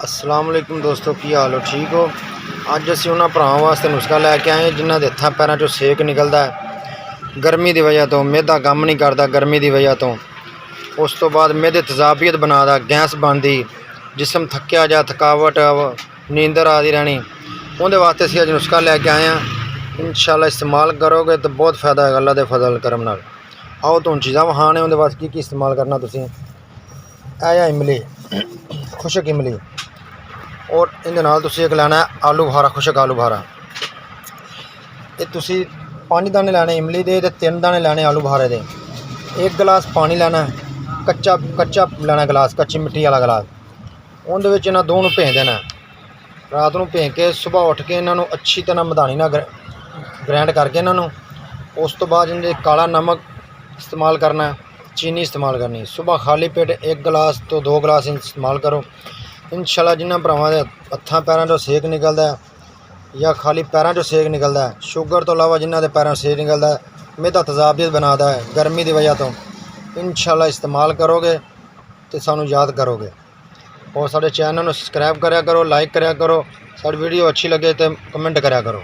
अस्सलाम वालेकुम दोस्तों, की हाल हो? ठीक हो? अज असीं उन्हां भरावां वास्ते नुस्खा लैके आए जिन्हां दे हत्थां पैरां चों सेक निकलदा है गर्मी की वजह तो। मैदा कम नहीं करता गर्मी की वजह तो। उस तो बाद मैदे तेजाबियत बनादा, गैस बनदी, जिसम थक्या जा, थकावट, नींदर आती रहनी, उहदे वास्ते असीं अज नुस्खा लैके आए हैं। इंशाअल्लाह इस्तेमाल करोगे तो बहुत फायदा है अल्लाह दे फजल करम नाल। आओ तुहानूं चीज़ां विखाने उहदे वास्ते की इस्तेमाल करना तुसीं। ऐ इमली, खुशक इमली, और इहदे नाल तुसीं इक लैना है आलू बुखारा, खुशक आलू बुखारा। ये तुसीं 5 दाने लैने इमली दे ते 3 दाने लैने आलू बुखारे दे। 1 गिलास पानी लैना है, कच्चा लैना गिलास, कच्ची मिट्टी वाला गिलास। उहदे विच इन्हां दोवां नूं भें देना, रात नूं भें के सुबह उठ के इन्हां नूं अच्छी तरह मधानी नाल ग्राइंड करके इन्हां नूं, उस तो बाद इहदे काला नमक इस्तेमाल करना है, चीनी इस्तेमाल करनी। सुबह खाली पेट 1 गिलास तो 2 गिलास इस्तेमाल करो। इंशाअल्लाह जिन्हां भरावां दे हत्थां पैरां चों सेक निकलदा है या खाली पैरां चों सेक निकलदा है, शुगर तो इलावा जिन्हां दे पैरां सेक निकलदा है, मैदा तेजाबियत बनाता है गर्मी की वजह तो, इंशाअल्लाह इस्तेमाल करोगे तो सानू याद करोगे। और साडे चैनल नूं सबसक्राइब करा करो, लाइक करा करो, साडी वीडियो अच्छी लगे तो कमेंट करा करो।